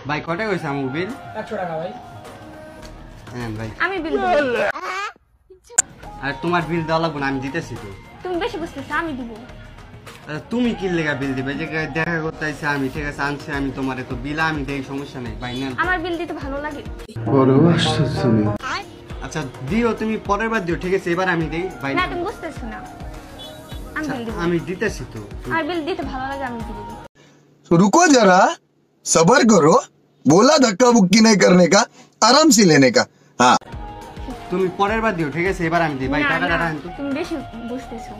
ভাই কটা কইছে আমু বিল? 100 টাকা ভাই। হ্যাঁ ভাই আমি বিল দেব। আর তোমার বিল দেওয়া লাগবে না, আমি দিতেছি তো। তুমি বেশি বুঝতেছো, আমি দিব। তুমি কি লেগা বিল দিবে? যে দেখা করতে আইছে আমি, ঠিক আছে আনছি আমি, তোমার তো বিল আমি দেই, সমস্যা নেই ভাই। নেন, আমার বিল দিতে ভালো লাগে। আচ্ছা দিও, তুমি পরের বার দিও, ঠিক আছে এবার আমি দেই ভাই। না তুমি বুঝতেছো না, আমি বিল দিব। আমি দিতেছি তো। আমার বিল দিতে ভালো লাগে, আমি দিব। तो रुको जरा सबर करो, बोला धक्का बुक्की नहीं करने का, आराम से लेने का। हाँ তুমি পরের বার দিও, ঠিক আছে এবার আমি দিই ভাই। না, টাকাটা না, রাখেন তো। তুমি বেশি বুঝতেছো।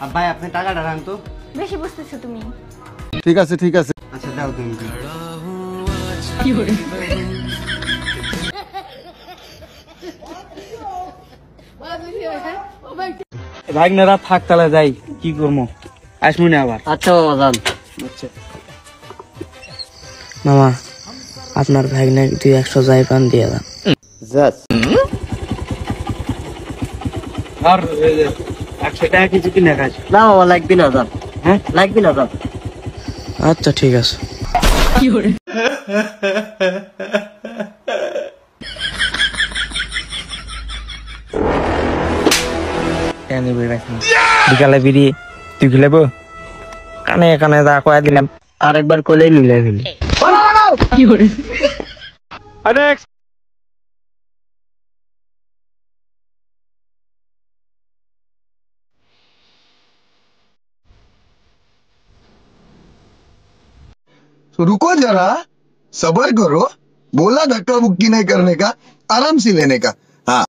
আর ভাই আপনি টাকাটা রাখেন তো। বেশি বুঝতেছো তুমি। ठीक है ठीक है। আচ্ছা দাও তুমি। কি করে? ভাগনারা থাক তাহলে যাই, কি করবো আসবো না আবার। আচ্ছা মামা যান। আচ্ছা মামা, আপনার ভাগনা 200 যাই পান দিয়ে দাও। আর 100 টাকা কিছু কিনে খাস না মামা লাগবে না, যান। হ্যাঁ লাগবে না, যান। আচ্ছা ঠিক আছে। কি করে? বিকালে বিড়ি তুই খেলেবো? কানে কানে যা কয়া দিলাম, আরেকবার কোলে নিলে ফেলি। কি করে? तो रुको जरा सबर करो, बोला धक्का बुक्की नहीं करने का, आराम से लेने का। हाँ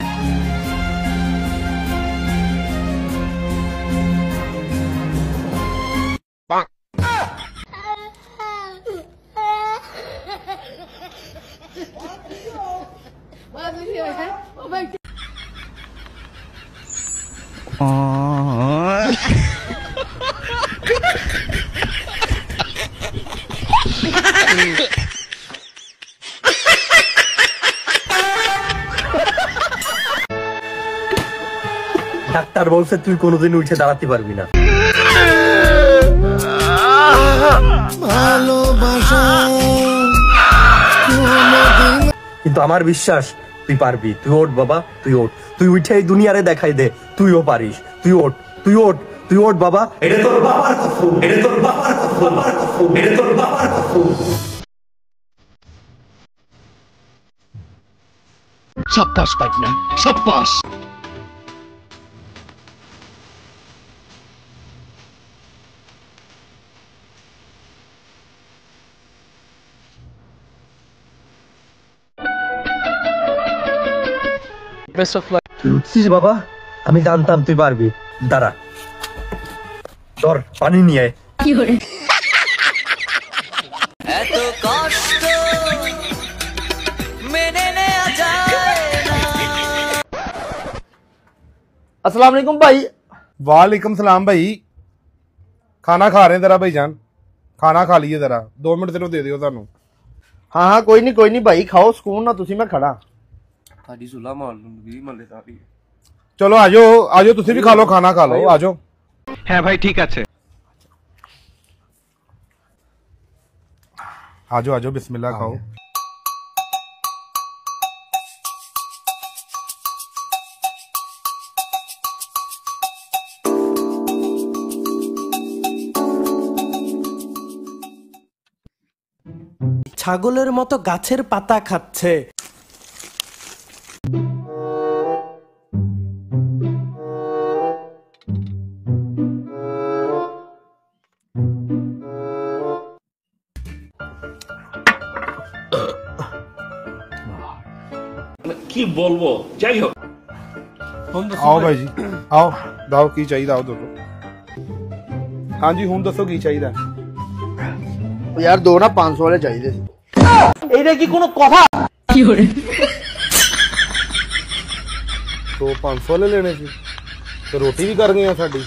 ডাক্তার বলছে তুই কোনোদিন উঠে দাঁড়াতে পারবি না। কিন্তু আমার বিশ্বাস তুই পারবি। তুই ওঠ বাবা, তুই ওঠ, তুই উঠে এই দুনিয়ারে দেখাই দে তুইও পারিস। তুই ওঠ, তুই ওঠ, তুই ওঠ বাবা। এটা তোর বাবার কসম, এটা তোর বাবার কসম, এটা তোর বাবার কসম। शाबाश पार्टनर, शाबाश। তুই উঠছিস বাবা, আমি জানতাম তুই পারবি। দাঁড়া, ধর পানি নিয়ে আয়। কি করে? এত কষ্ট মেনে নেওয়া যায় না। अस्सलाम वालेकुम भाई। वालेकुम सलाम भाई। खाना खा रहे हैं जरा भाईजान, खाना खा लीजिए जरा, 2 मिनट सिर्फ दे दियो सानू। हाँ हाँ कोई नहीं भाई, खाओ सुकून ना, तुसी मैं खड़ा। चलो आजो आजो, तुसी भी खा लो, खाना खा लो, आजो। है भाई ठीक है। आजो आजो, बिस्मिल्लाह खाओ। ছাগলের মতো গাছের পাতা খাচ্ছে। কি বলবো, যাই হোক। आओ भाई जी, आओ दाओ की चाहिए, आओ दसो। हाँ जी हुन दसो की चाहिए। यार दो ना 500 वाले चाहिए। এইটা কি কোনো কথা? কি করে? तो 500 वाले लेने थे, तो रोटी भी कर गए साडी।